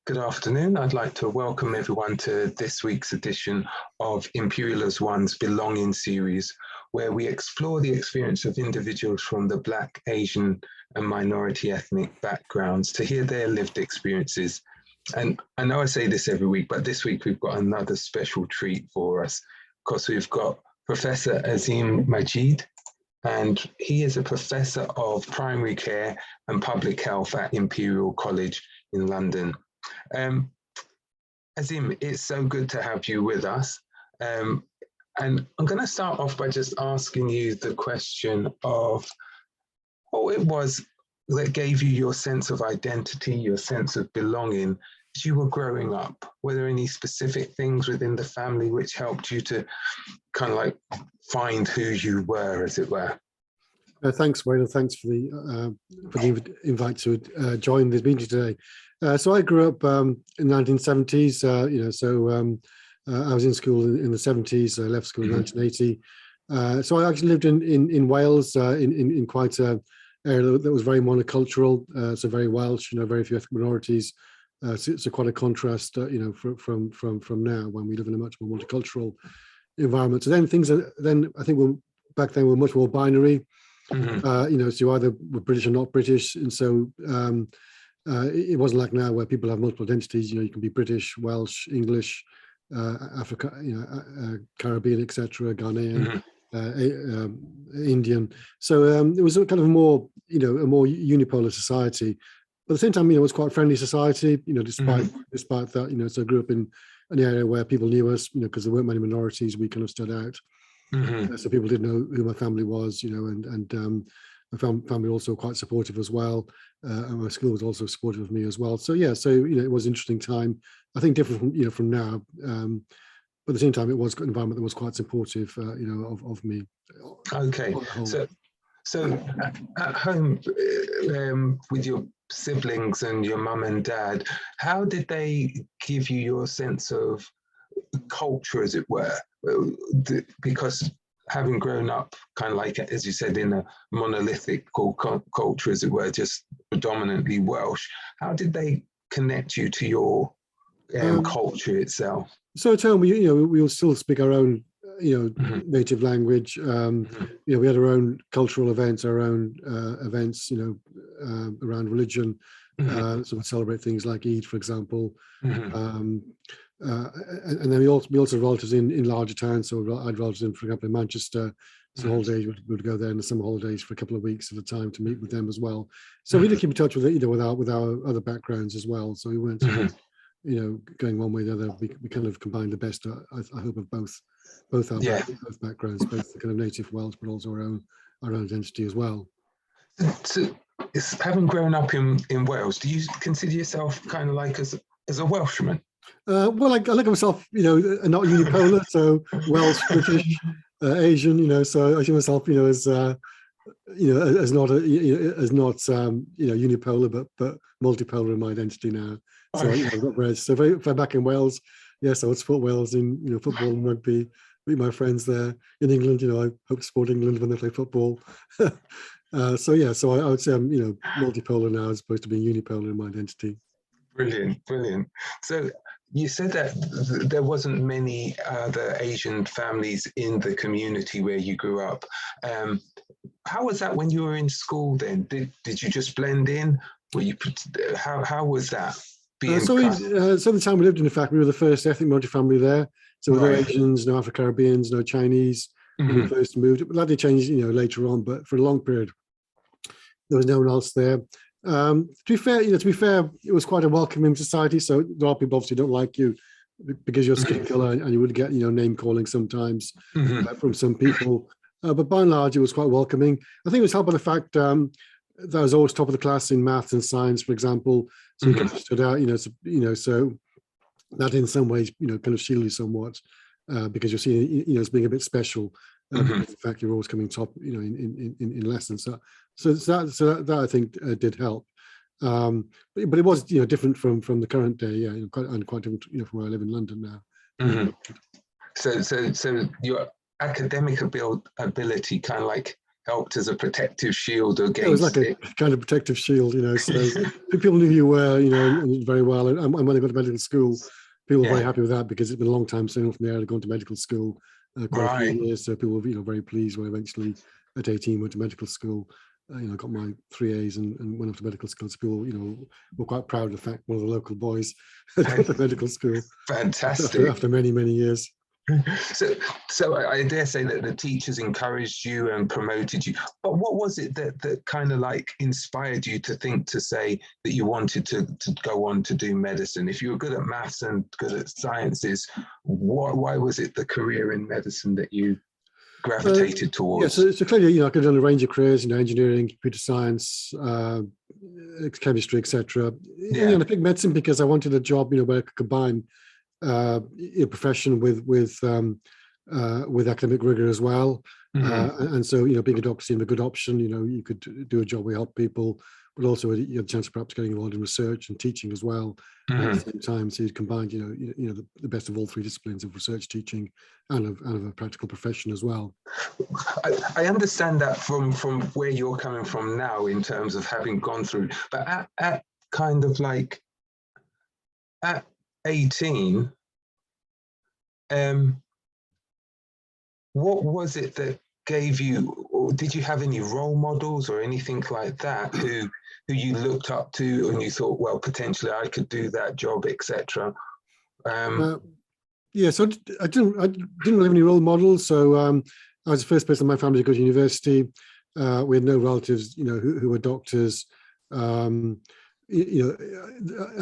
Good afternoon. I'd like to welcome everyone to this week's edition of Imperial as One's Belonging series, where we explore the experience of individuals from the Black, Asian, and minority ethnic backgrounds to hear their lived experiences. And I know I say this every week, but this week we've got another special treat for us, because we've got Professor Azeem Majeed, and he is a professor of primary care and public health at Imperial College in London. Azeem, it's so good to have you with us. And I'm going to start off by just asking you the question of what it was that gave you your sense of identity, your sense of belonging as you were growing up. Were there any specific things within the family which helped you to kind of like find who you were, as it were? Thanks, Wayne, and thanks for the invite to join this meeting today. So I grew up in the 1970s. I was in school in the 70s. I left school in 1980. So I actually lived in Wales, in quite an area that was very monocultural, so very Welsh. Very few ethnic minorities. So quite a contrast, from now, when we live in a much more multicultural environment. So then I think back then were much more binary. So you either were British or not British, and so it wasn't like now where people have multiple identities. You can be British, Welsh, English, Africa, Caribbean, etc., Ghanaian, Indian. So it was a kind of a more unipolar society. But at the same time, it was quite a friendly society. Despite that, so I grew up in an area where people knew us. Because there weren't many minorities, we kind of stood out. So people didn't know who my family was, and my family also quite supportive as well, and my school was also supportive of me as well. So yeah, it was an interesting time. I think different from now, but at the same time, it was an environment that was quite supportive, of me. Okay, so at home with your siblings and your mum and dad, how did they give you your sense of culture, as it were? Because having grown up kind of like, as you said, in a monolithic culture, as it were, just predominantly Welsh, how did they connect you to your culture itself? So at home, we will still speak our own native language. We had our own cultural events, our own events, around religion. So we celebrate things like Eid, for example. And then we also have relatives in larger towns. So I had relatives for example, in Manchester. So holidays, we would go there in the summer holidays for a couple of weeks at a time to meet with them as well. So we did keep in touch with with our other backgrounds as well. So we weren't going one way or the other. We kind of combined the best, I hope, of both our both backgrounds, both the kind of native Welsh, but also our own identity as well. So, having grown up in Wales, do you consider yourself kind of like as a Welshman? Well, I look at myself, not unipolar, so Welsh, British, Asian, so I see myself, as not unipolar, but multipolar in my identity now. So I've got bred. So if I'm back in Wales, yes, I would support Wales in football and rugby. Meet my friends there. In England, I hope to support England when they play football. So I would say I'm multipolar now as opposed to being unipolar in my identity. Brilliant. So you said that there wasn't many other Asian families in the community where you grew up. How was that when you were in school then? Did you just blend in? How was that? So the time we lived in fact, we were the first ethnic minority family there. So no Asians, no Afro-Caribbeans, no Chinese when we first moved. But that did change, later on. But for a long period, there was no one else there. To be fair, it was quite a welcoming society. So a lot of people obviously don't like you because you're skin color, and you would get name calling sometimes from some people. But by and large, it was quite welcoming. I think it was helped by the fact that I was always top of the class in maths and science, for example. So you kind of stood out, so that in some ways, kind of shielded you somewhat because you're seen, as being a bit special. Because of the fact you're always coming top, in lessons. So that I think did help. But it was, different from the current day, and quite different, from where I live in London now. So your academic ability kind of like helped as a protective shield It was like against a it. kind of protective shield, you know. So people knew you were, you know, and very well. And when I got to medical school, people were very happy with that because it's been a long time since from there. I'd gone to medical school, quite a few years. So people were, you know, very pleased when I eventually at 18 went to medical school. You know, got my 3 A's and went off to medical school. So people, you know, were quite proud of the fact one of the local boys had gone to medical school. Fantastic. After many, many years. So I dare say that the teachers encouraged you and promoted you. But what was it that kind of like inspired you to think to say that you wanted to go on to do medicine? If you were good at maths and good at sciences, why was it the career in medicine that you gravitated towards? Yeah, so clearly, you know, I could have done a range of careers, you know, engineering, computer science, chemistry, etc. Yeah. You know, I picked medicine because I wanted a job, you know, where I could combine your profession with academic rigor as well. And so, you know, being a doctor seemed a good option. You know, you could do a job where you help people, but also you had a chance of perhaps getting involved in research and teaching as well at the same time. So you combined, you know, the best of all three disciplines of research, teaching, and of a practical profession as well. I understand that from where you're coming from now in terms of having gone through, but at kind of like at 18, what was it that gave you, or did you have any role models or anything like that who you looked up to and you thought, well, potentially I could do that job, etc.? Yeah, so I didn't really have any role models. So I was the first person in my family to go to university. We had no relatives, you know, who were doctors. You know,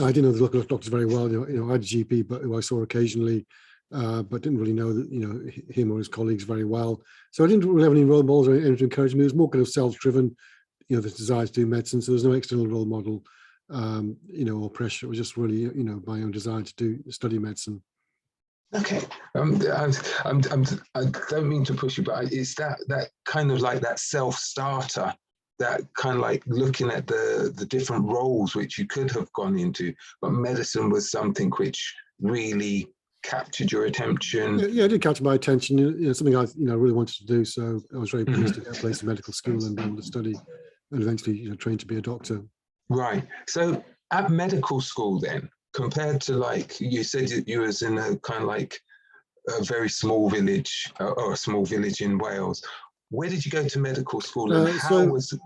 I didn't know the local doctors very well. You know, I had a GP, but who I saw occasionally, but didn't really know that, you know, him or his colleagues very well. So I didn't really have any role models or anything to encourage me. It was more kind of self-driven, you know, the desire to do medicine. So there was no external role model, you know, or pressure. It was just really, you know, my own desire to study medicine. Okay, I don't mean to push you, but it's that kind of like that self-starter, that kind of like looking at the different roles which you could have gone into, but medicine was something which really captured your attention. Yeah, it did catch my attention. You know, something I, you know, really wanted to do. So I was very pleased to get a place in medical school and be able to study, and eventually, you know, train to be a doctor. Right. So at medical school, then, compared to, like you said, you was in a kind of like a very small village, or a small village in Wales. Where did you go to medical school, and how was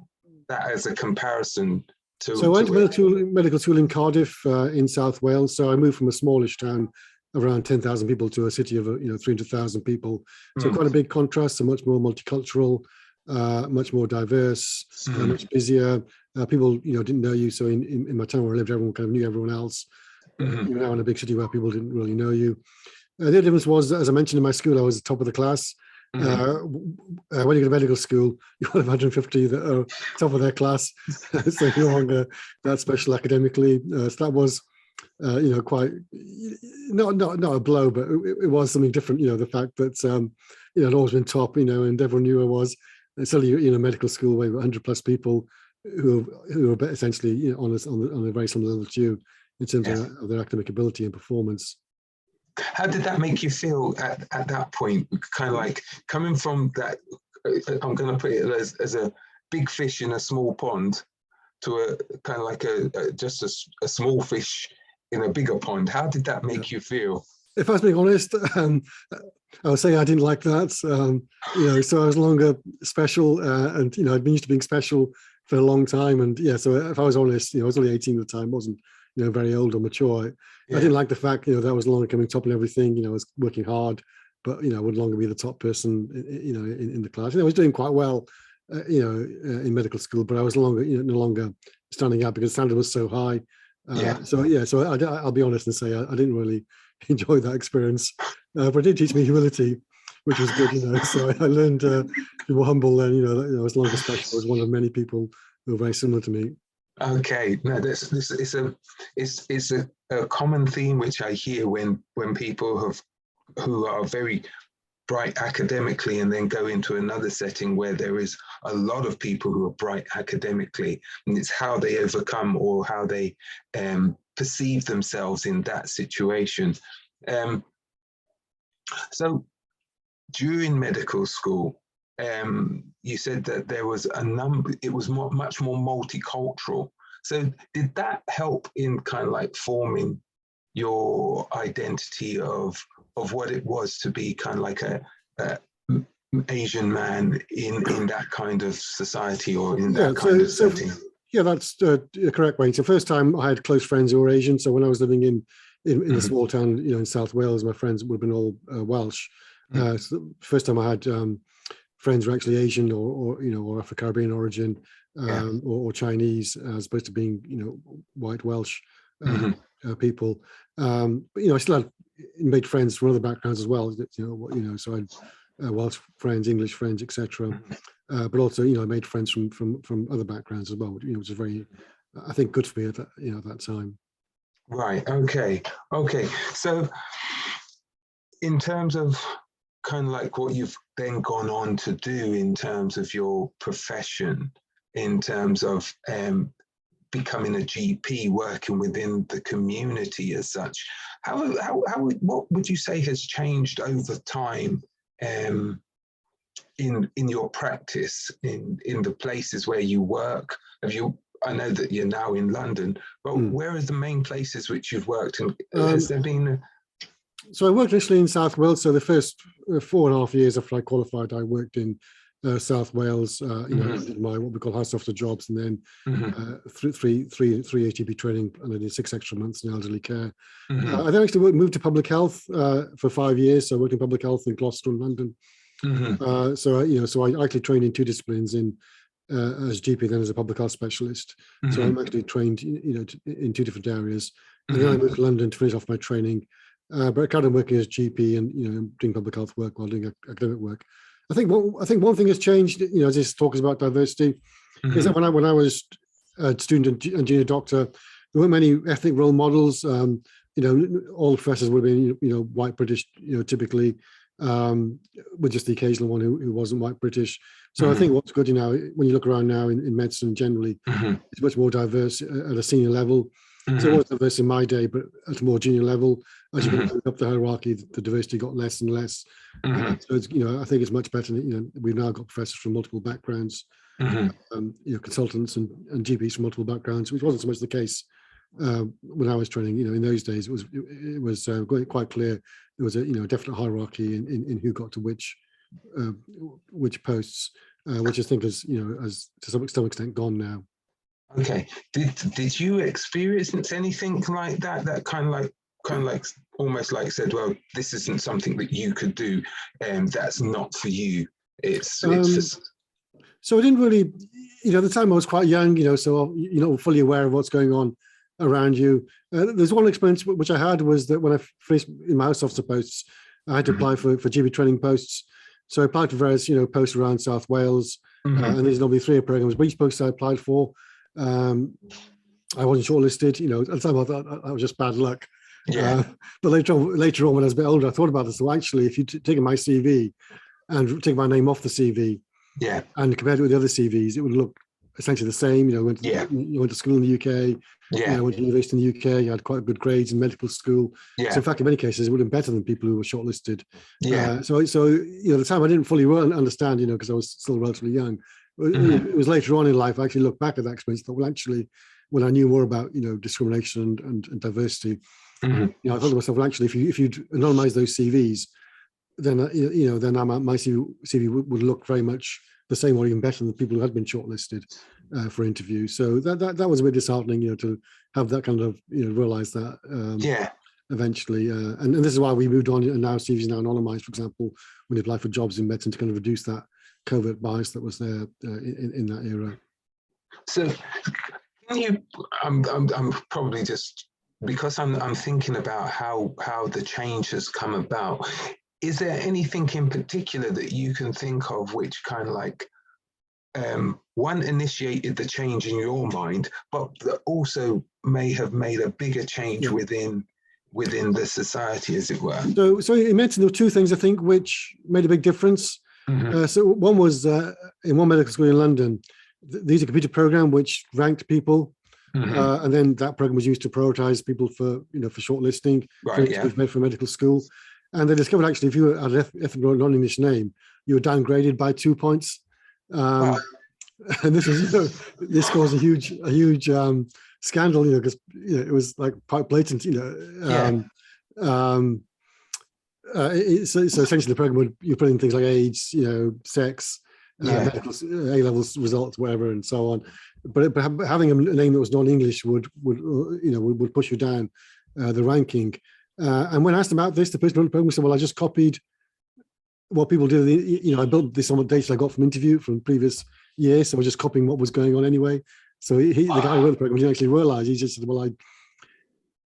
that as a comparison to? So I went to medical school in Cardiff, in South Wales. So I moved from a smallish town of around 10,000 people to a city of, you know, 300,000 people. So quite a big contrast. So much more multicultural, much more diverse, much busier. People, you know, didn't know you. So in my town where I lived, everyone kind of knew everyone else. You know, in a big city where people didn't really know you. The other difference was, as I mentioned, in my school, I was the top of the class. When you go to medical school, you have 150 that are top of their class, so you're no longer that special academically. So that was, you know, quite not a blow, but it was something different. You know, the fact that you know, I'd always been top, you know, and everyone knew I was. And suddenly, you know, medical school, where 100 plus people who were essentially, you know, on a very similar level to you in terms of their academic ability and performance. How did that make you feel at that point? Kind of like coming from that, I'm going to put it as a big fish in a small pond, to a kind of like just a small fish in a bigger pond. How did that make you feel? If I was being honest, I would say I didn't like that. You know, so I was no longer special, and you know, I'd been used to being special for a long time, and yeah. So if I was honest, you know, I was only 18 at the time, wasn't, you know, very old or mature. I didn't like the fact, you know, that I was no longer coming top in everything. You know, I was working hard, but you know, I would no longer be the top person, you know, in the class. You know, I was doing quite well, you know, in medical school, but I was no longer standing out because the standard was so high. So yeah, so I'll be honest and say I didn't really enjoy that experience, but it did teach me humility, which was good, you know. So I learned to be more humble, and you know, I was no longer special. I was one of many people who were very similar to me. Okay, no, this is a common theme which I hear when people who are very bright academically and then go into another setting where there is a lot of people who are bright academically, and it's how they overcome or how they perceive themselves in that situation. So during medical school, you said that there was a number, it was much more multicultural. So did that help in kind of like forming your identity of what it was to be kind of like a Asian man in that kind of society or in that kind of setting? Yeah, that's correct, Wayne. So first time I had close friends who were Asian. So when I was living in a small town, in South Wales, my friends would have been all Welsh. So the first time I had friends who were actually Asian or Afro-Caribbean origin or Chinese, as opposed to being white Welsh people. But I still had made friends from other backgrounds as well. So I had Welsh friends, English friends, etc. But also, I made friends from other backgrounds as well, which was very, I think, good for me at that time. Right. Okay. So, in terms of kind of like what you've then gone on to do in terms of your profession, in terms of becoming a GP, working within the community as such, what would you say has changed over time in your practice, in the places where you work? I know that you're now in London, but where are the main places which you've worked? And has there been? So I worked initially in South Wales. So the first 4.5 years after I qualified, I worked in South Wales. I did my what we call house officer jobs, and then three ATP training, and I did 6 extra months in elderly care. I then actually moved to public health for 5 years. So I worked in public health in Gloucester and London. So I actually trained in 2 disciplines as GP, then as a public health specialist. So I'm actually trained, in 2 different areas. And then I moved to London to finish off my training. But I carried on working as GP and doing public health work while doing academic work. I think one thing has changed, as this talk is about diversity, is that when I was a student and junior doctor, there weren't many ethnic role models. All professors would have been white British, typically, with just the occasional one who wasn't white British. So I think what's good, when you look around now in medicine generally, it's much more diverse at a senior level. So it was diverse in my day, but at a more junior level, as you go up the hierarchy, the diversity got less and less. So it's, I think it's much better. We've now got professors from multiple backgrounds, consultants and GPs from multiple backgrounds, which wasn't so much the case when I was training. In those days, it was quite clear there was a definite hierarchy in who got to which posts, which I think is to some extent gone now. Okay. Did you experience anything like that? That kind of like almost like said, well, this isn't something that you could do, and that's not for you. It's just. So I didn't really, at the time I was quite young, so you're not fully aware of what's going on around you. There's one experience which I had was that when I finished in my house officer posts, I had to apply for GP training posts. So I applied for various, posts around South Wales, and there's normally 3 programs, but each post I applied for, I wasn't shortlisted. At the time I thought that was just bad luck. But later on, when I was a bit older, I thought about this. So actually, if you take my CV and take my name off the CV, and compared it with the other CVs, it would look essentially the same. You went to school in the UK. Went to university in the UK. You had quite good grades in medical school. So in fact, in many cases, it would have been better than people who were shortlisted. So at the time I didn't fully understand, because I was still relatively young. It was later on in life I actually looked back at that experience. Thought, well, actually, when I knew more about discrimination and diversity, I thought to myself, well, actually, if you'd anonymize those CVs, then then my CV would look very much the same or even better than the people who had been shortlisted for interview. So that was a bit disheartening, to have that kind of realize that eventually. And this is why we moved on, and now CVs are now anonymized. For example, when you apply for jobs in medicine, to kind of reduce that covert bias that was there in that era. So, can you? I'm probably just because I'm thinking about how the change has come about. Is there anything in particular that you can think of which kind of like one initiated the change in your mind, but that also may have made a bigger change within the society, as it were? So you mentioned there were 2 things I think which made a big difference. So one was in one medical school in London, these are a computer program which ranked people, and then that program was used to prioritize people for for shortlisting, made for medical school. And they discovered actually if you had an ethnic non-English name, you were downgraded by 2 points. Wow. And this was, this caused a huge scandal, because it was like quite blatant, so essentially the program you put in things like age, sex, medical A levels results, whatever, and so on. But having a name that was non-English would push you down the ranking. And when asked about this, the person on the program said, "Well, I just copied what people do. I built this on the data I got from previous years, so I was just copying what was going on anyway." So the guy who wrote the program didn't actually realize. He just said, "Well,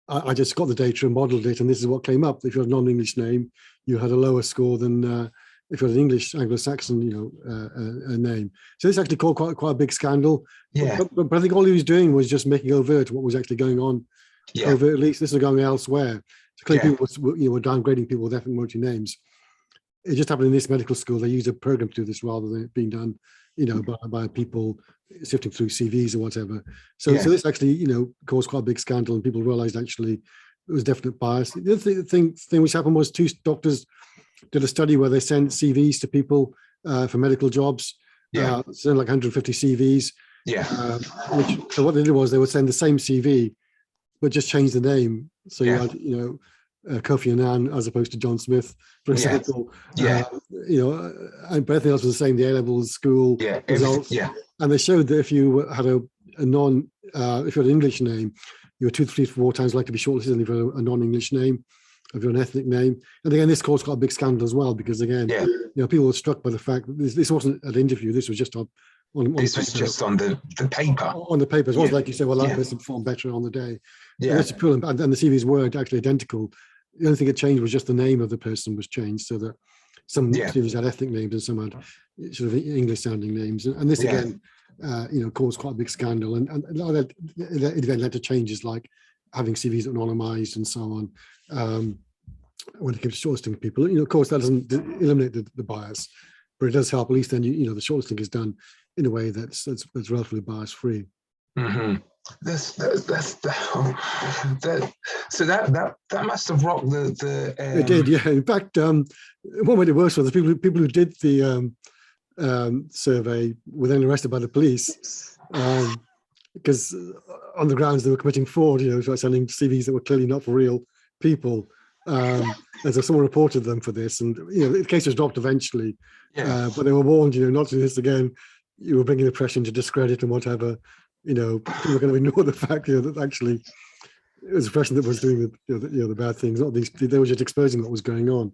I just got the data and modeled it, and this is what came up. If you had a non-English name, you had a lower score than if you had an English Anglo-Saxon, name." So this actually caused quite a big scandal. Yeah. But I think all he was doing was just making overt what was actually going on. Yeah. Overt, at least this was going elsewhere. So clearly people were downgrading people with ethnic minority names. It just happened in this medical school. They used a program to do this rather than it being done, by people sifting through CVs or whatever. So this actually, caused quite a big scandal, and people realized actually it was definite bias. The other thing which happened was 2 doctors did a study where they sent CVs to people for medical jobs. Sent like 150 CVs. So what they did was they would send the same CV, but just change the name. So you had, Kofi Annan as opposed to John Smith, for example. And everything else was the same, the A-levels, school, results. And they showed that if you had if you had an English name, you were 2, 3, 4 times likely to be shortlisted than if you had a non-English name, if you're an ethnic name. And again, this caused quite a big scandal as well, because again, people were struck by the fact that this wasn't an interview, this was just on this was just on the paper. On the paper. It was like you say, well, that person performed better on the day. And the CVs were actually identical. The only thing that changed was just the name of the person was changed, so that some CVs had ethnic names and some had sort of English-sounding names. And this again, caused quite a big scandal. And it then led to changes like having CVs anonymized and so on. When it comes to shortlisting people, of course, that doesn't eliminate the bias, but it does help. At least then, the shortlisting is done in a way that's relatively bias-free. Mm-hmm. So that must have rocked the It did, yeah. In fact, what made it worse was the people who did the survey were then arrested by the police because on the grounds they were committing fraud, by sending CVs that were clearly not for real people. And so someone reported them for this, and the case was dropped eventually. But they were warned, not to do this again. You were bringing the press into discredit and whatever. People were going to ignore the fact that actually it was the profession that was doing the bad things. Not these; they were just exposing what was going on.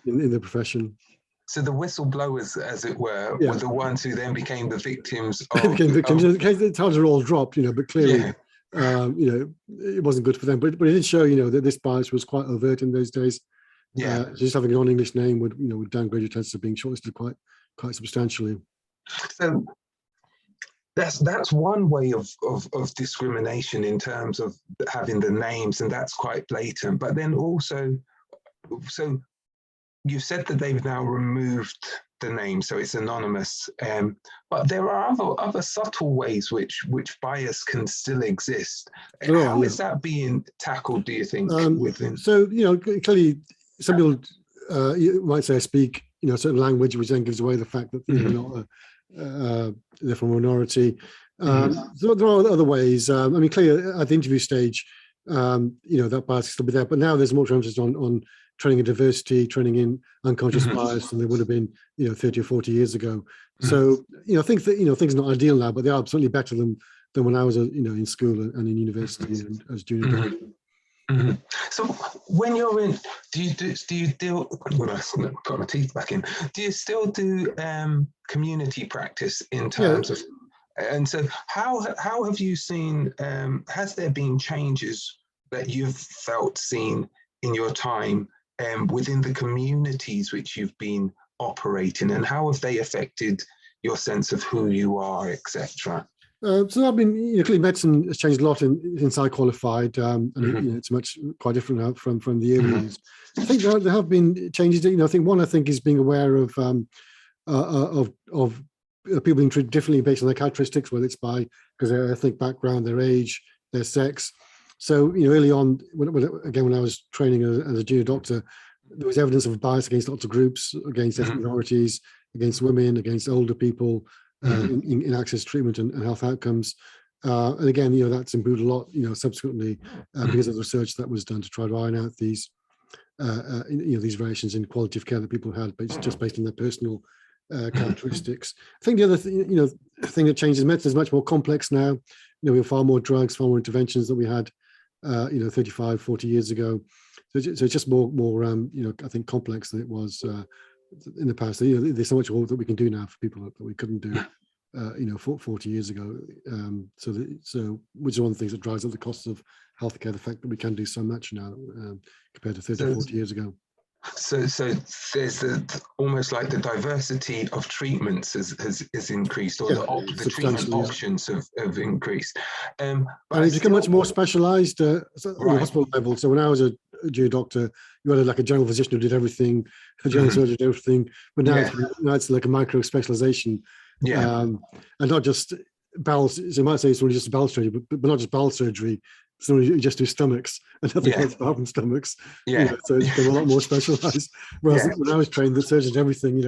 In the profession. So the whistleblowers, as it were the ones who then became the victims. They became victims. The titles are all dropped, but clearly, it wasn't good for them. But it did show, that this bias was quite overt in those days. Just having a non-English name would downgrade your chances of being shortlisted quite substantially. So that's one way of discrimination in terms of having the names, and that's quite blatant. But then also, so you've said that they've now removed the name, so it's anonymous. But there are other subtle ways which bias can still exist. How is that being tackled, do you think? So clearly, some people you might say speak a certain language, which then gives away the fact that they're not they're from a minority. So there are other ways. Clearly at the interview stage, that bias still be there. But now there's more emphasis on training in diversity, training in unconscious bias than there would have been, 30 or 40 years ago. So, things are not ideal now, but they are absolutely better than when I was, in school and in university and as junior doctor. So when you're in, do you deal? When I put my teeth back in, do you still do community practice in terms of? And so, how have you seen? Has there been changes that you've seen in your time within the communities which you've been operating, and how have they affected your sense of who you are, etc.? So I've been, clearly medicine has changed a lot since I qualified, and it's quite different now from the early years. I think there have been changes. I think is being aware of people being treated differently based on their characteristics, whether it's because their ethnic background, their age, their sex. So early on, when I was training as a junior doctor, there was evidence of bias against lots of groups, against ethnic minorities, against women, against older people, in access to treatment and health outcomes. And again, that's improved a lot, subsequently, because of the research that was done to try to iron out these, these variations in quality of care that people had, just based on their personal characteristics. I think the other thing that changes medicine is much more complex now. We have far more drugs, far more interventions than we had, 35, 40 years ago. So it's just more, I think, complex than it was in the past. There's so much more that we can do now for people that we couldn't do, 40 years ago. So which is one of the things that drives up the costs of healthcare, the fact that we can do so much now compared to 30, 40 years ago. So there's almost like the diversity of treatments has increased, or the treatment options have increased. And it's become much more specialised at the hospital level. So when I was a junior doctor, you had like a general physician who did everything, a general surgeon did everything, but now it's like a micro specialisation. And not just bowel. So you might say it's really just bowel surgery, but not just bowel surgery. So you just do stomachs and nothing else apart from stomachs. So it's become a lot more specialised. Whereas when I was trained, the surgeons did everything,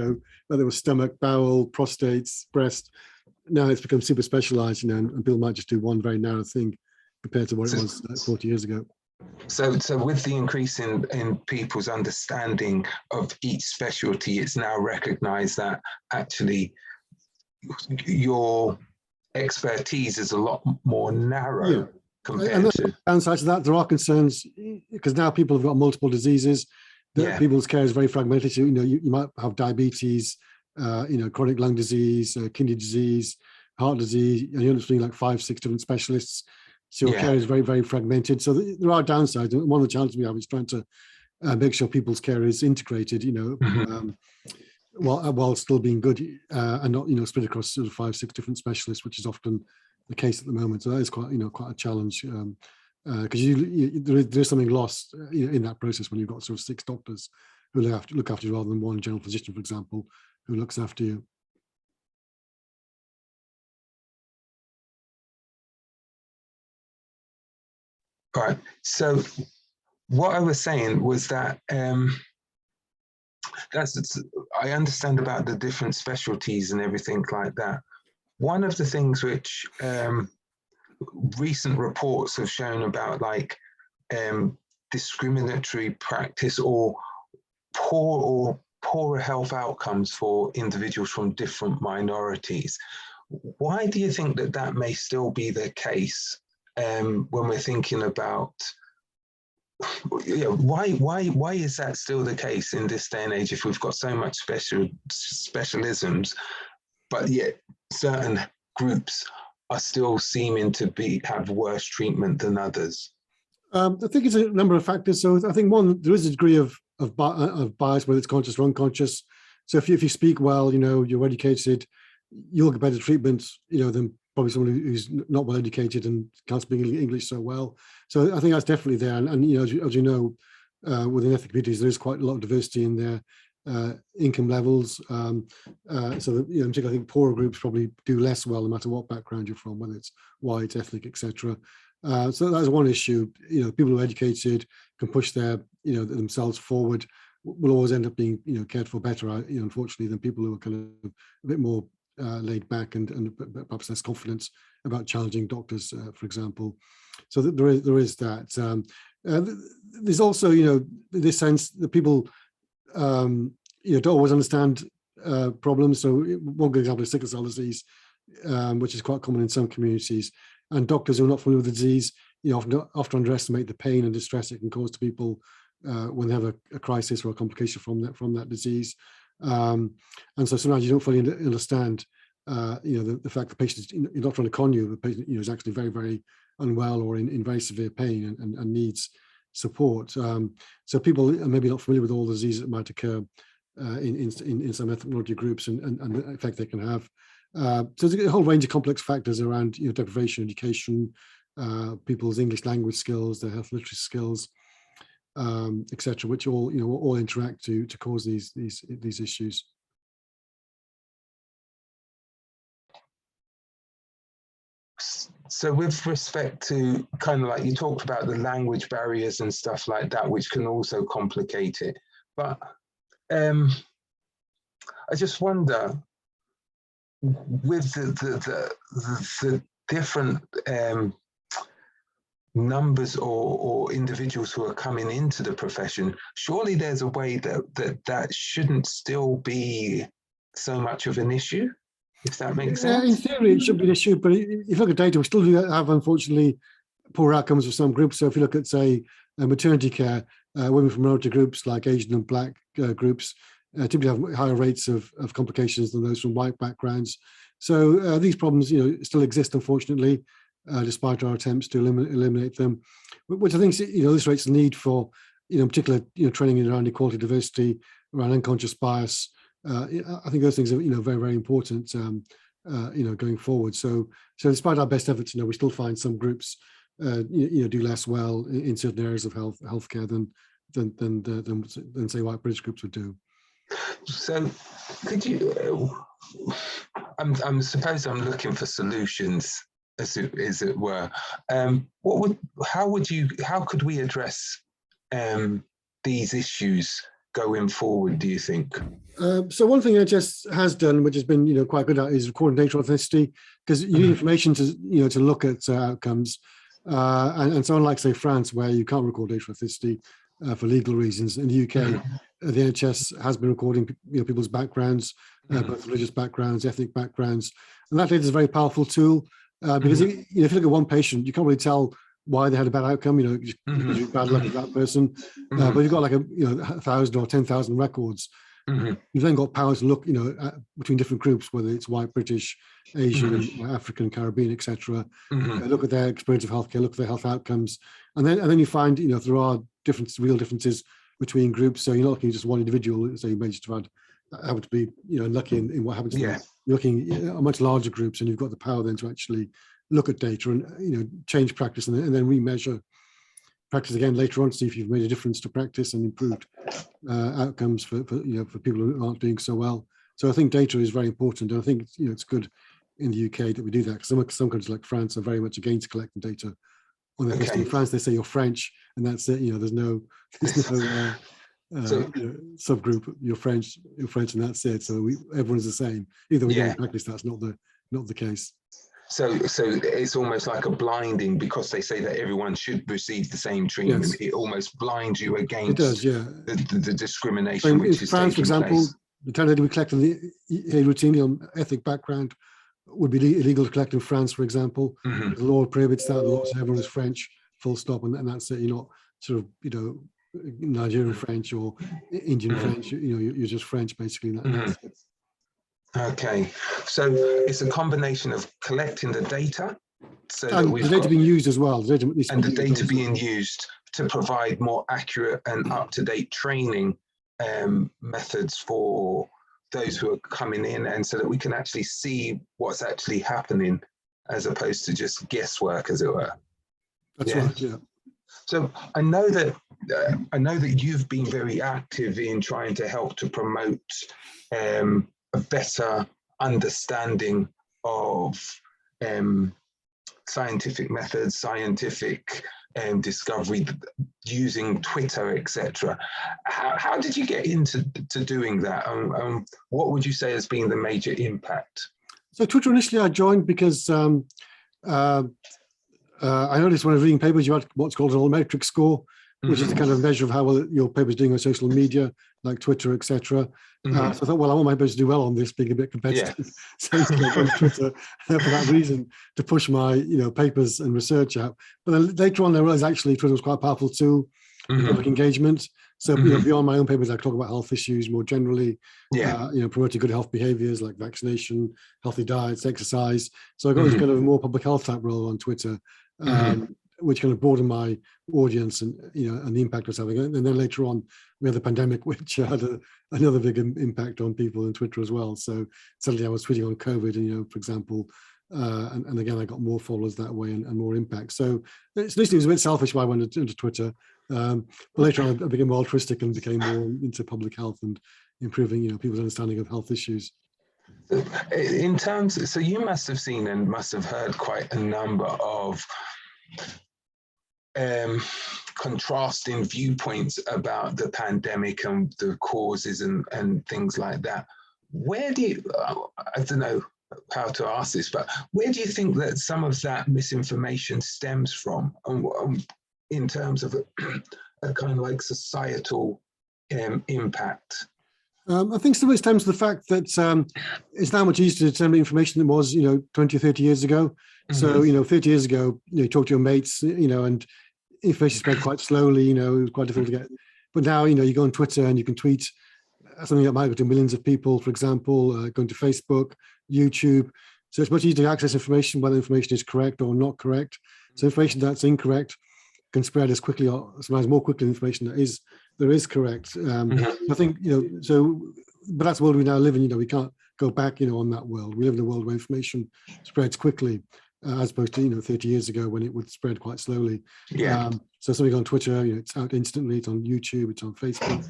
whether it was stomach, bowel, prostates, breast. Now it's become super specialised, and people might just do one very narrow thing compared to what it was 40 years ago. So with the increase in people's understanding of each specialty, it's now recognised that actually your expertise is a lot more narrow. And the downside to that, there are concerns because now people have got multiple diseases. People's care is very fragmented. So, you might have diabetes, chronic lung disease, kidney disease, heart disease, and you're seeing like 5, 6 different specialists. So your care is very, very fragmented. So there are downsides. And one of the challenges we have is trying to make sure people's care is integrated, while still being good, and not split across sort of 5, 6 different specialists, which is often the case at the moment. So that is quite a challenge, because there's something lost in that process when you've got sort of 6 doctors who look after you rather than one general physician, for example, who looks after you. Right. So what I was saying was that I understand about the different specialties and everything like that. One of the things which recent reports have shown about, like discriminatory practice or poorer health outcomes for individuals from different minorities. Why do you think that may still be the case when we're thinking about? Why is that still the case in this day and age if we've got so much specialisms, but yet certain groups are still seeming to have worse treatment than others? I think it's a number of factors. So I think one, there is a degree of bias, whether it's conscious or unconscious. So if you speak well, you're educated, you'll get better treatment, than probably someone who's not well educated and can't speak English so well. So I think that's definitely there. And as you know, within ethnic communities, there is quite a lot of diversity in their income levels. So that, in particular, I think poorer groups probably do less well, no matter what background you're from, whether it's white, ethnic, etc. So that's one issue. People who are educated can push themselves forward, will always end up being cared for better, unfortunately, than people who are kind of a bit more laid back and perhaps less confidence about challenging doctors, for example. So there is that. There's also this sense that people don't always understand problems. So one good example is sickle cell disease, which is quite common in some communities. And doctors who are not familiar with the disease, often underestimate the pain and distress it can cause to people when they have a crisis or a complication from that disease. And so sometimes you don't fully understand, the fact the patient, you're not trying to con you, the patient is actually very, very unwell or in very severe pain and needs support. So people are maybe not familiar with all the diseases that might occur in some ethnic minority groups and the effect they can have. So there's a whole range of complex factors around deprivation, education, people's English language skills, their health literacy skills, etc., which all interact to cause these issues. So with respect to kind of like you talked about the language barriers and stuff like that, which can also complicate it. But I just wonder, with the different numbers or individuals who are coming into the profession, surely there's a way that shouldn't still be so much of an issue, if that makes sense. In theory, it should be an issue, but if you look at data, we still do have, unfortunately, poor outcomes for some groups. So if you look at, say, maternity care, women from minority groups like Asian and Black groups typically have higher rates of complications than those from white backgrounds. So these problems, still exist, unfortunately, despite our attempts to eliminate them, which I think, illustrates the need for, particular, training around equality, diversity, around unconscious bias. I think those things are, very, very important, going forward. So despite our best efforts, we still find some groups, do less well in certain areas of healthcare than say white British groups would do. So, could you? I suppose I'm looking for solutions, as it were. How could we address these issues going forward, do you think? So one thing NHS has done, which has been quite good at, is recording data ethnicity, because you need information to to look at outcomes, and so unlike, say, France, where you can't record data ethnicity for legal reasons, in the UK, the NHS has been recording people's backgrounds, both religious backgrounds, ethnic backgrounds, and that data is a very powerful tool, because if you look at one patient, you can't really tell why they had a bad outcome, bad luck with that person. But you've got like 1,000 or 10,000 records. You've then got power to look, between different groups, whether it's white, British, Asian, African, Caribbean, etc. Look at their experience of healthcare, look at their health outcomes, and then you find, if there are real differences between groups. So you're not looking at just one individual. So you may just have happen to be, unlucky in what happens to them. You're looking at much larger groups, and you've got the power then to actually look at data and change practice, and then remeasure practice again later on to see if you've made a difference to practice and improved outcomes for people who aren't doing so well. So I think data is very important, and I think it's good in the UK that we do that, because some countries like France are very much against collecting data on their In France, they say you're French, and that's it. There's no subgroup. You're French, and that's it. So everyone's the same. Either we don't practice. That's not the case. So it's almost like a blinding, because they say that everyone should receive the same treatment. Yes. It almost blinds you against the discrimination. So in France, for example, the data we collect routinely on ethnic background would be illegal to collect in France, for example. The law prohibits that. The law says everyone is French, full stop, and that's it. You're not sort of Nigerian French or Indian French. You're just French, basically. That's it. Okay, so it's a combination of collecting the data, so that the data being used as well, the data being used to provide more accurate and up-to-date training methods for those who are coming in, and so that we can actually see what's actually happening, as opposed to just guesswork, as it were. That's right. Yeah. So I know that you've been very active in trying to help to promote a better understanding of scientific methods, scientific discovery using Twitter, etc. How did you get into doing that? What would you say has been the major impact? So Twitter, initially I joined because I noticed when I was reading papers, you had what's called an all-metric score, which is the kind of measure of how well your paper is doing on social media, like Twitter, etc. So I thought, well, I want my papers to do well on this, being a bit competitive. So I used to go on Twitter for that reason, to push my papers and research out. But then later on, I realized actually Twitter was quite a powerful tool for public engagement. So beyond my own papers, I talk about health issues more generally. Promoting good health behaviors like vaccination, healthy diets, exercise. So I got into kind of a more public health type role on Twitter. Which kind of broadened my audience and and the impact it was having. And then later on, we had the pandemic, which had another big impact on people on Twitter as well. So suddenly I was tweeting on COVID, and for example, and again I got more followers that way and more impact. So initially it was a bit selfish why I went into Twitter, but later on I became more altruistic and became more into public health and improving people's understanding of health issues. In terms, so you must have seen and must have heard quite a number of contrasting viewpoints about the pandemic and the causes and things like that. Where do you, I don't know how to ask this, but where do you think that some of that misinformation stems from, in terms of a kind of like societal impact? I think some of it stems from the fact that it's now much easier to disseminate information than it was, 20 or 30 years ago. So, 30 years ago, you talk to your mates, and information spread quite slowly, it was quite difficult to get. But now, you go on Twitter and you can tweet something that might go to millions of people, for example, going to Facebook, YouTube. So it's much easier to access information, whether information is correct or not correct. So information that's incorrect can spread as quickly or sometimes more quickly than information that is correct. I think, but that's the world we now live in. We can't go back, on that world. We live in a world where information spreads quickly, as opposed to, 30 years ago when it would spread quite slowly. Yeah. So something on Twitter, it's out instantly, it's on YouTube, it's on Facebook.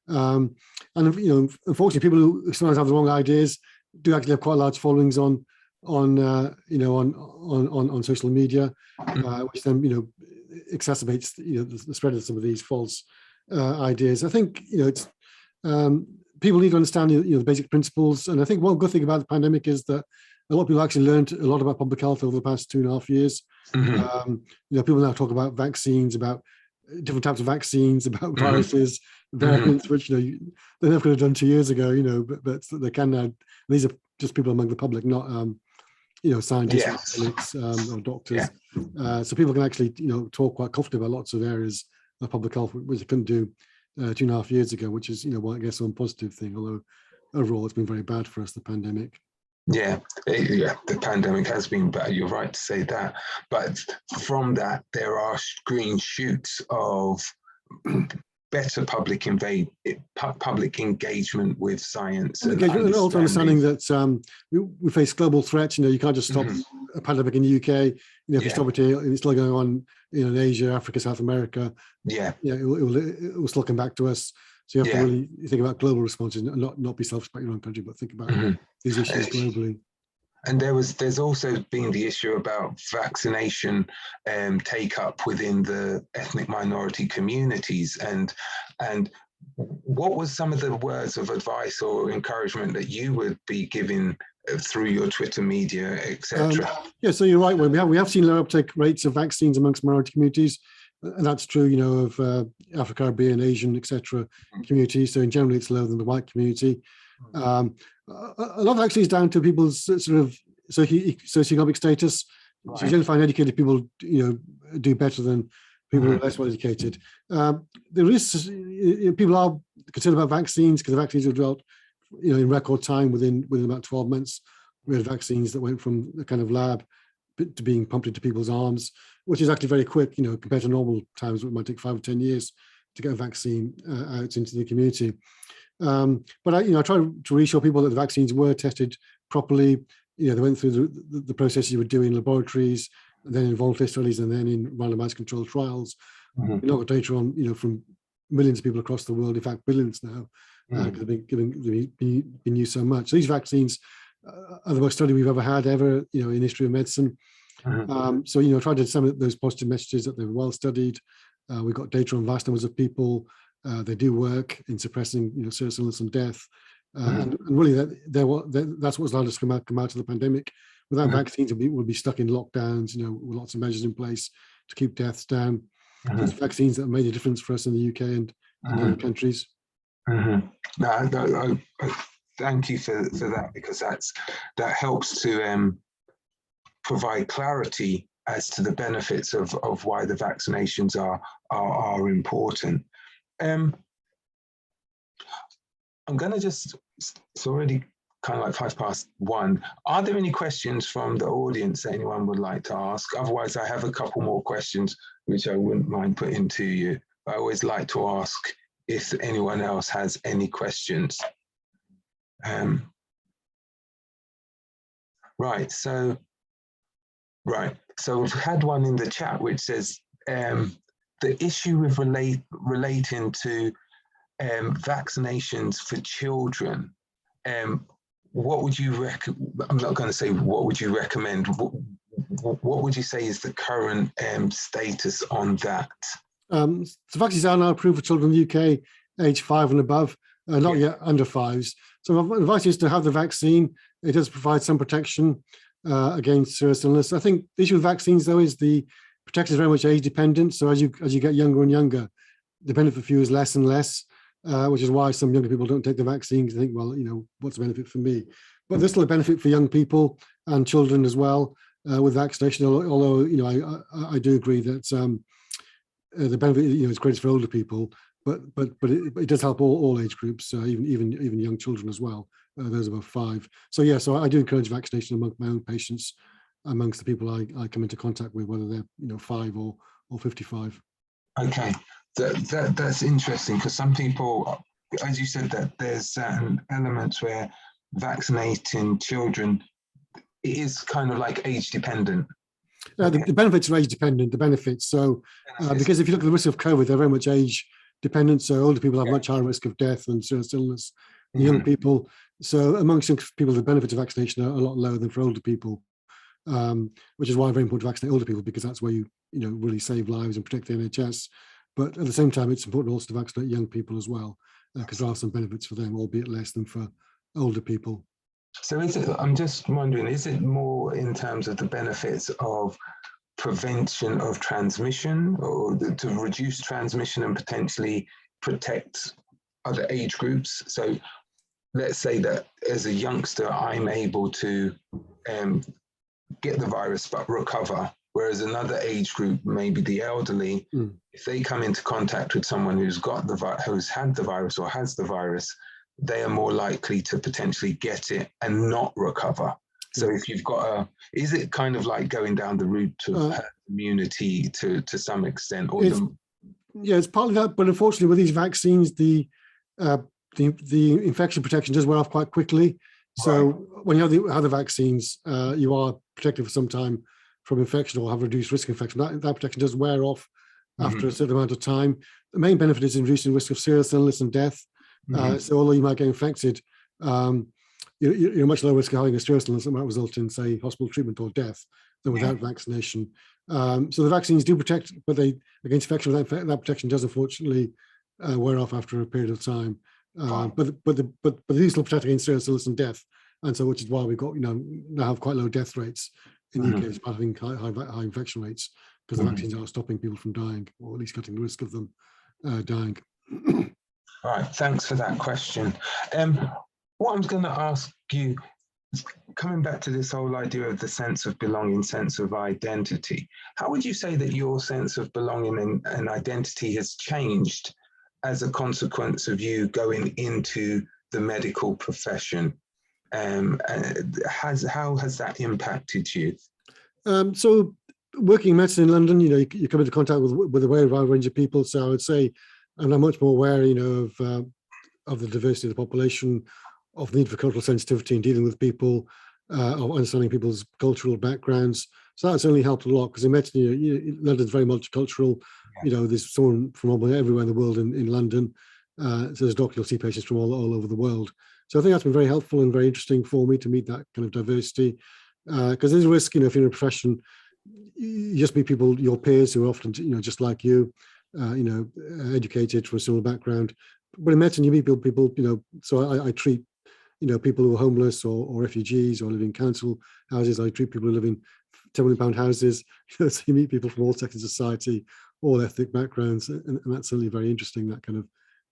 And, unfortunately, people who sometimes have the wrong ideas do actually have quite large followings on social media, which then, exacerbates, the spread of some of these false ideas. I think, it's people need to understand, the basic principles. And I think one good thing about the pandemic is that a lot of people actually learned a lot about public health over the past 2.5 years. People now talk about vaccines, about different types of vaccines, about viruses, variants, which they never could have done 2 years ago. But they can now. These are just people among the public, not scientists, or doctors. So people can actually talk quite comfortably about lots of areas of public health, which they couldn't do 2.5 years ago, which is I guess one positive thing. Although overall it's been very bad for us, the pandemic. Yeah, the pandemic has been bad. You're right to say that. But from that, there are green shoots of better public engagement with science. And also understanding that we face global threats. You can't just stop a pandemic in the UK. If you stop it here, it's still going on in Asia, Africa, South America. It will still come back to us. So you have to really think about global responses and not be selfish about your own country, but think about these issues globally. And there's also been the issue about vaccination take up within the ethnic minority communities. And what was some of the words of advice or encouragement that you would be giving through your Twitter media, etc.? So you're right. We have seen low uptake rates of vaccines amongst minority communities. And that's true, of African, Caribbean, Asian, etc. communities. So in general, it's lower than the white community. A lot of actually is down to people's sort of socioeconomic status. Right. So you generally find educated people, do better than people who are less well educated. There is people are concerned about vaccines because the vaccines were developed, in record time within about 12 months. We had vaccines that went from the kind of lab to being pumped into people's arms, which is actually very quick, compared to normal times, it might take 5 or 10 years to get a vaccine out into the community. But I try to reassure people that the vaccines were tested properly. They went through the processes you would do in laboratories, and then in voluntary studies, and then in randomized controlled trials. We've now got data on, from millions of people across the world, in fact, billions now, because they've been used so much. So these vaccines are the most studied we've ever had in history of medicine. So, try to disseminate those positive messages that they're well studied. We've got data on vast numbers of people. They do work in suppressing, serious illness and death. And really, that's what's allowed us to come out of the pandemic. Without vaccines, we'd be stuck in lockdowns, with lots of measures in place to keep deaths down. It's vaccines that have made a difference for us in the UK and in other countries. No, thank you for that, because that helps to provide clarity as to the benefits of why the vaccinations are important. I'm going to it's already kind of like 1:05. Are there any questions from the audience that anyone would like to ask? Otherwise, I have a couple more questions which I wouldn't mind putting to you. I always like to ask if anyone else has any questions. So we've had one in the chat which says the issue with relating to vaccinations for children. What would you I'm not going to say what would you recommend. What would you say is the current status on that? So vaccines are now approved for children in the UK, age 5 and above, not yet under 5s. So my advice is to have the vaccine. It does provide some protection against serious illness. I think the issue with vaccines, though, is the protection is very much age dependent. So as you get younger and younger, the benefit for you is less and less, which is why some younger people don't take the vaccine, because they think, well, what's the benefit for me? But there's still a benefit for young people and children as well with vaccination. Although I do agree that the benefit is greatest for older people, but it does help all age groups, even young children as well, those above 5. So so I do encourage vaccination among my own patients, amongst the people I come into contact with, whether they're 5 or 55. Okay, that's interesting, because some people, as you said, that there's certain elements where vaccinating children is kind of like age dependent. The benefits are age dependent, the benefits. So because if you look at the risk of COVID, they're very much age dependent. So older people have much higher risk of death and serious illness than young people. So amongst young people, the benefits of vaccination are a lot lower than for older people, which is why it's very important to vaccinate older people, because that's where you really save lives and protect the NHS. But at the same time, it's important also to vaccinate young people as well, because there are some benefits for them, albeit less than for older people. So I'm just wondering, is it more in terms of the benefits of prevention of transmission, or to reduce transmission and potentially protect other age groups? So let's say that as a youngster, I'm able to get the virus but recover, whereas another age group, maybe the elderly, if they come into contact with someone who's had the virus or has the virus, they are more likely to potentially get it and not recover. So if you've got is it kind of like going down the route of herd immunity to some extent? Or it's partly that, but unfortunately with these vaccines, the infection protection does wear off quite quickly. So when you have the vaccines, you are protected for some time from infection or have reduced risk of infection. That protection does wear off after a certain amount of time. The main benefit is in reducing risk of serious illness and death. So although you might get infected, you're much lower risk of having a serious illness that might result in, say, hospital treatment or death than without vaccination. So the vaccines do protect, but against infection, that protection does unfortunately wear off after a period of time. But these still protect against serious illness and death, and so which is why we've got now have quite low death rates in the UK, despite having high infection rates, because the vaccines are stopping people from dying, or at least cutting the risk of them dying. Right, thanks for that question. What I'm going to ask you, coming back to this whole idea of the sense of belonging, sense of identity, how would you say that your sense of belonging and identity has changed as a consequence of you going into the medical profession? How has that impacted you? So working in medicine in London, you come into contact with a wide range of people. So I would say I'm much more aware, of the diversity of the population, of the need for cultural sensitivity in dealing with people, of understanding people's cultural backgrounds. So that's only helped a lot, because in medicine, London's very multicultural. There's someone from almost everywhere in the world in London. So as a doctor, you'll see patients from all over the world. So I think that's been very helpful and very interesting for me to meet that kind of diversity, because there's a risk, if you're in a profession, you just meet people, your peers, who are often, just like you, educated from a similar background. But in medicine, you meet people, so I treat, people who are homeless or refugees or live in council houses. I treat people who live in £10 million houses. So you meet people from all sectors of society, all ethnic backgrounds, and that's certainly very interesting, that kind of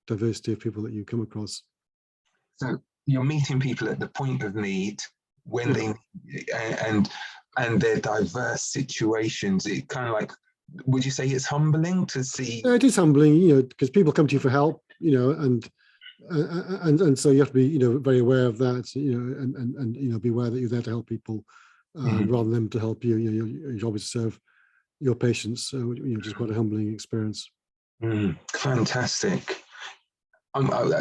diversity of people that you come across. So you're meeting people at the point of need when they and their diverse situations. It kind of like, would you say it's humbling to see? It is humbling, because people come to you for help, and so you have to be, very aware of that, and be aware that you're there to help people rather than them to help you. Your job is to serve your patients, so which is quite a humbling experience. Fantastic.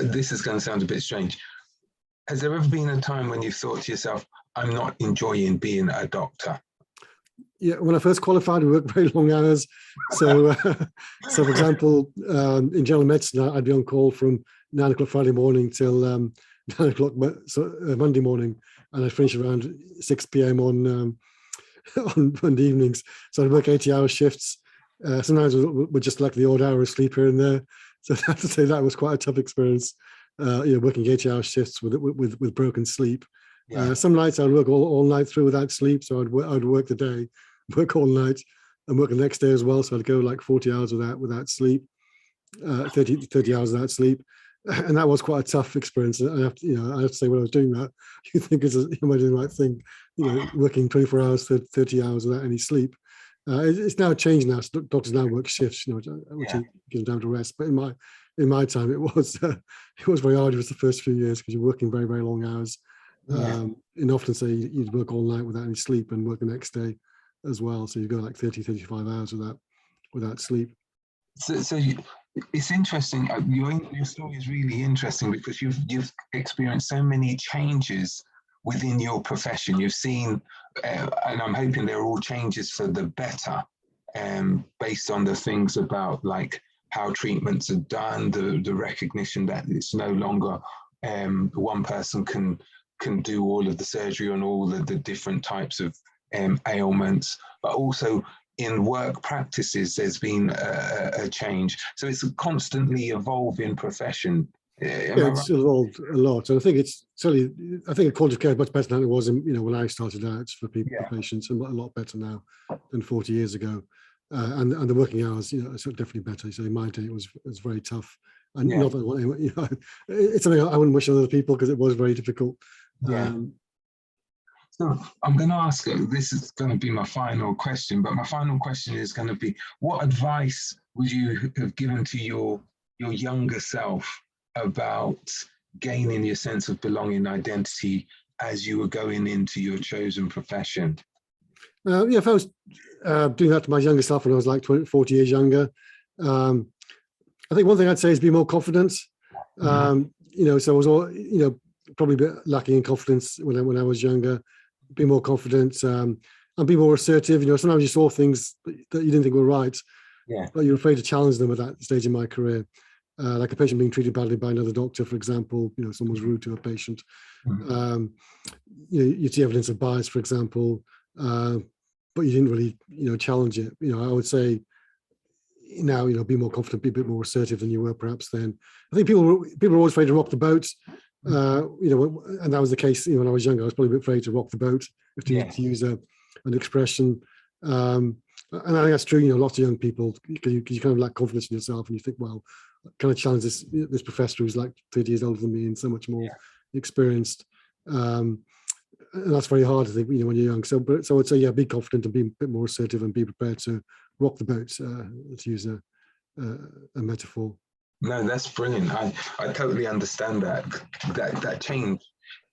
This is going to sound a bit strange. Has there ever been a time when you thought to yourself, I'm not enjoying being a doctor? Yeah, when I first qualified, we worked very long hours. So, for example, in general medicine, I'd be on call from 9 o'clock Friday morning till 9 o'clock Monday morning, and I'd finish around 6 p.m. on Monday evenings. So I'd work 80-hour shifts, Sometimes we're just like the odd hour of sleep here and there. So I have to say that was quite a tough experience. Working 8-hour shifts with broken sleep. Yeah. Some nights I'd work all night through without sleep. So I'd work the day, work all night, and work the next day as well. So I'd go like 40 hours without sleep, 30 hours without sleep. And that was quite a tough experience. I have to say, when I was doing that, you think am I doing the right thing? Working 24 hours, 30 hours without any sleep. It's now changed now. So doctors now work shifts, which gives them time to rest. But in my time, it was very hard. It was the first few years because you're working very, very long hours. And often say you'd work all night without any sleep and work the next day as well. So you go like 30, 35 hours without sleep. So it's interesting. Your story is really interesting because you've experienced so many changes within your profession. You've seen, and I'm hoping they're all changes for the better, based on the things about like how treatments are done, the recognition that it's no longer one person can do all of the surgery on all of the different types of ailments, but also in work practices, there's been a change. So it's a constantly evolving profession. It's evolved a lot, and I think it's certainly. I think the quality of care is much better than it was, when I started out for people, for patients, and a lot better now than 40 years ago. And the working hours, are definitely better. So in my day, it was very tough, and not that it's something I wouldn't wish on other people because it was very difficult. So I'm going to ask, this is going to be my final question, but my final question is going to be, what advice would you have given to your younger self about gaining your sense of belonging identity as you were going into your chosen profession? If I was doing that to my younger self when I was like 40 years younger, I think one thing I'd say is be more confident. So I was probably a bit lacking in confidence when I was younger. Be more confident and be more assertive. Sometimes you saw things that you didn't think were right, but you're afraid to challenge them at that stage in my career. Like a patient being treated badly by another doctor, for example, someone's rude to a patient. You see evidence of bias, for example, but you didn't really, challenge it. I would say now, be more confident, be a bit more assertive than you were perhaps then. I think people were always afraid to rock the boat. And that was the case when I was younger. I was probably a bit afraid to rock the boat, to use an expression. And I think that's true. Lots of young people, because you kind of lack confidence in yourself, and you think, well, can I challenge this professor who's like 30 years older than me and so much more experienced? And that's very hard, I think, when you're young. So I would say, be confident and be a bit more assertive and be prepared to rock the boat, to use a metaphor. No, that's brilliant. I totally understand that change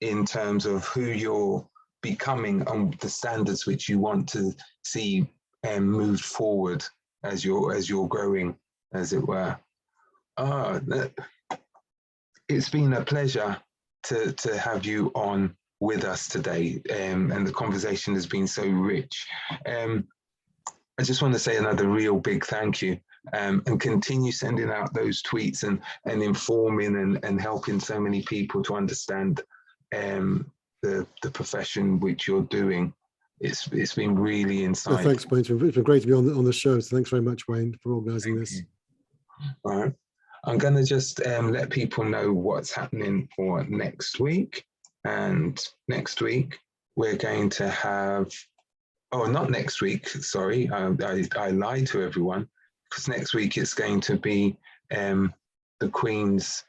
in terms of who you're becoming and the standards which you want to see moved forward as you're growing, as it were. It's been a pleasure to have you on with us today, and the conversation has been so rich. I just want to say another real big thank you. And continue sending out those tweets and informing and helping so many people to understand the profession which you're doing. It's been really insightful. Thanks, Wayne. It's been great to be on the show. So thanks very much, Wayne, for organising this. All right. I'm going to just let people know what's happening for next week. And next week, we're going to have, not next week, sorry, I lied to everyone. Because next week it's going to be the Queen's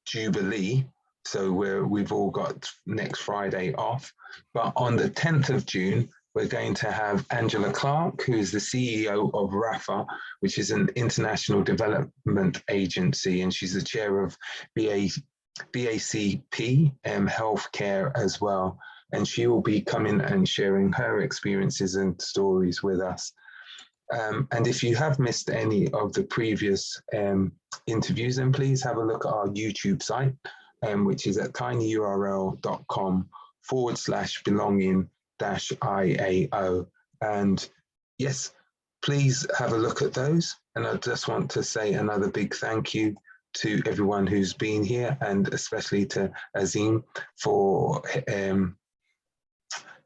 Jubilee. So we've all got next Friday off. But on the 10th of June, we're going to have Angela Clark, who is the CEO of RAFA, which is an international development agency, and she's the chair of BACP Healthcare as well. And she will be coming and sharing her experiences and stories with us. And if you have missed any of the previous interviews, then please have a look at our YouTube site, which is at tinyurl.com/belonging-IAO. And yes, please have a look at those. And I just want to say another big thank you to everyone who's been here, and especially to Azeem for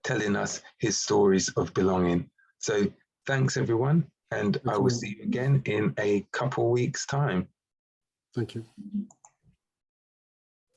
telling us his stories of belonging. So thanks, everyone, and I will see you again in a couple weeks' time. Thank you.